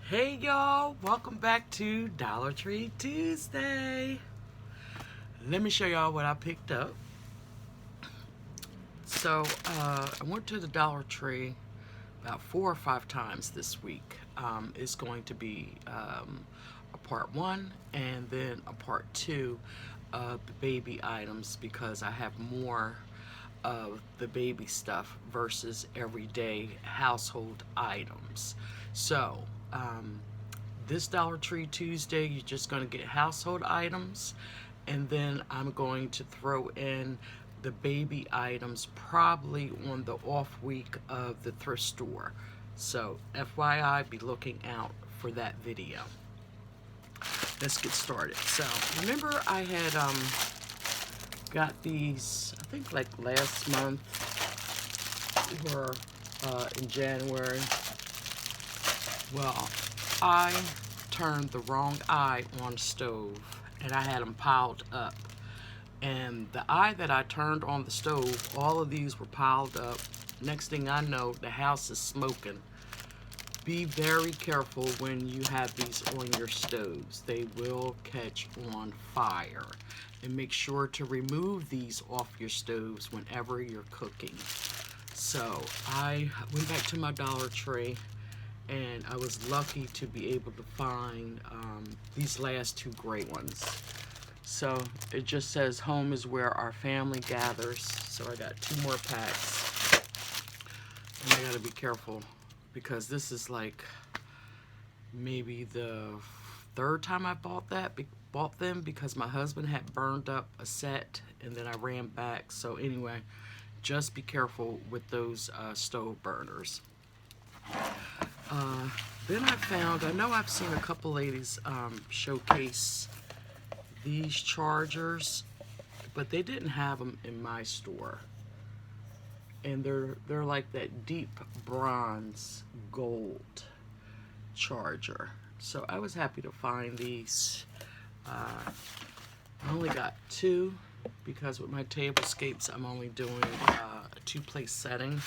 Hey y'all, welcome back to Dollar Tree Tuesday. Let me show y'all what I picked up. So I went to the Dollar Tree about 4 or 5 times this week. It's going to be a part 1 and then a part 2 of the baby items because I have more of the baby stuff versus everyday household items. So this Dollar Tree Tuesday, you're just going to get household items, and then I'm going to throw in the baby items probably on the off week of the thrift store. So FYI, be looking out for that video. Let's get started. So remember I had got these, I think like last month or in January. Well, I turned the wrong eye on stove and I had them piled up. And the eye that I turned on the stove, all of these were piled up. Next thing I know, the house is smoking. Be very careful when you have these on your stoves. They will catch on fire. And make sure to remove these off your stoves whenever you're cooking. So I went back to my Dollar Tree and I was lucky to be able to find these last 2 gray ones. So it just says home is where our family gathers. So I got 2 more packs. And I gotta be careful because this is like maybe the 3rd time I bought them because my husband had burned up a set and then I ran back. So anyway, just be careful with those stove burners. Then I know I've seen a couple ladies showcase these chargers, but they didn't have them in my store. And they're like that deep bronze gold charger. So I was happy to find these. I only got 2 because with my tablescapes I'm only doing a 2-place setting,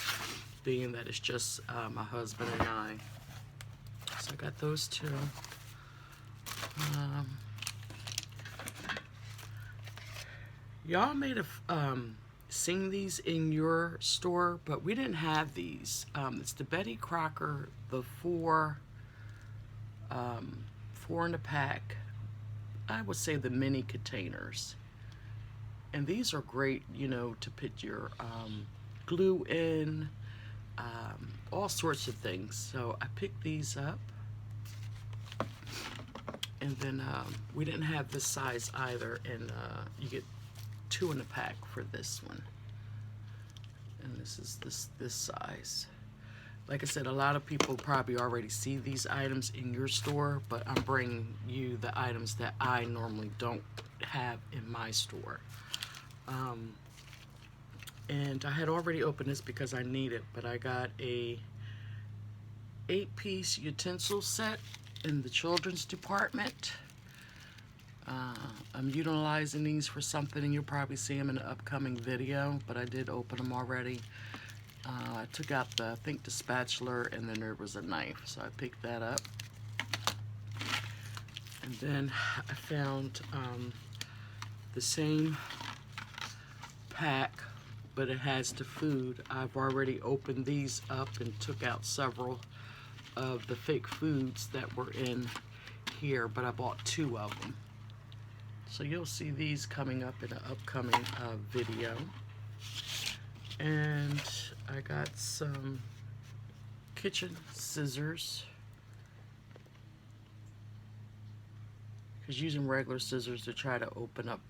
being that it's just my husband and I. So I got those 2. Y'all may have seen these in your store, but we didn't have these. It's the Betty Crocker, the 4 in a pack. I would say the mini containers. And these are great, you know, to put your glue in, all sorts of things. So I picked these up. And then we didn't have this size either, and you get 2 in a pack for this one. And this is this size. Like I said, a lot of people probably already see these items in your store, but I'm bringing you the items that I normally don't have in my store. And I had already opened this because I need it, but I got a 8-piece utensil set in the children's department. I'm utilizing these for something, and you'll probably see them in an upcoming video, but I did open them already. I took out I think the spatula, and then there was a knife, so I picked that up. And then I found the same pack, but it has the food. I've already opened these up and took out several of the fake foods that were in here, but I bought 2 of them. So you'll see these coming up in an upcoming video. And I got some kitchen scissors, because using regular scissors to try to open up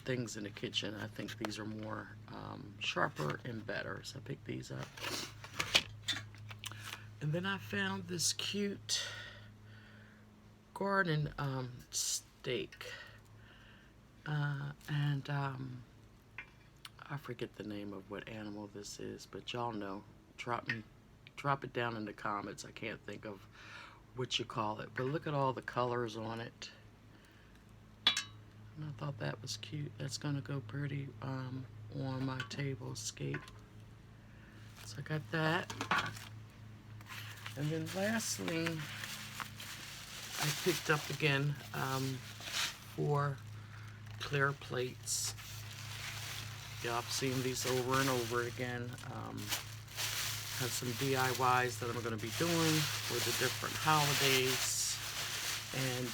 things in the kitchen, I think these are more sharper and better. So I picked these up. And then I found this cute garden stake. I forget the name of what animal this is, but y'all know. Drop it down in the comments. I can't think of what you call it. But look at all the colors on it. And I thought that was cute. That's going to go pretty on my table scape. So I got that. And then lastly, I picked up again 4 clear plates. Yeah, I've seen these over and over again. Have some DIYs that I'm going to be doing for the different holidays. And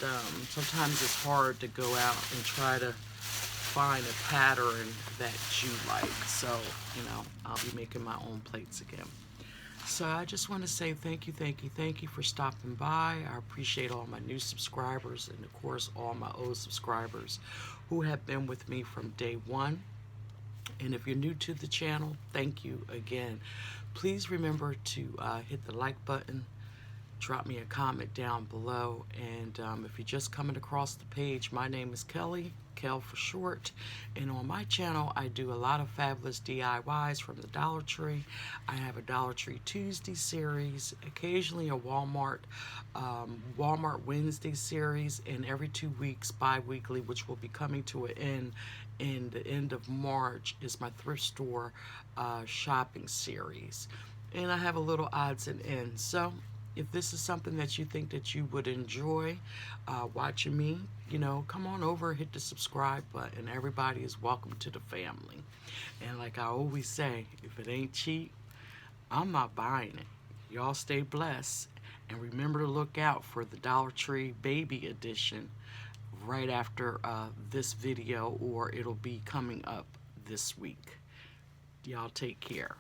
sometimes it's hard to go out and try to find a pattern that you like. So, you know, I'll be making my own plates again. So I just want to say thank you for stopping by. I appreciate all my new subscribers and of course all my old subscribers who have been with me from day one. And if you're new to the channel, thank you again. Please remember to hit the like button, drop me a comment down below, and if you're just coming across the page, my name is Kelly, Kel for short, and on my channel I do a lot of fabulous DIYs from the Dollar Tree. I have a Dollar Tree Tuesday series, occasionally a Walmart Wednesday series, and every 2 weeks bi-weekly, which will be coming to an end in the end of March, is my thrift store shopping series. And I have a little odds and ends. So if this is something that you think that you would enjoy watching me, you know, come on over, hit the subscribe button. Everybody is welcome to the family. And like I always say, if it ain't cheap, I'm not buying it. Y'all stay blessed. And remember to look out for the Dollar Tree Baby Edition right after this video, or it'll be coming up this week. Y'all take care.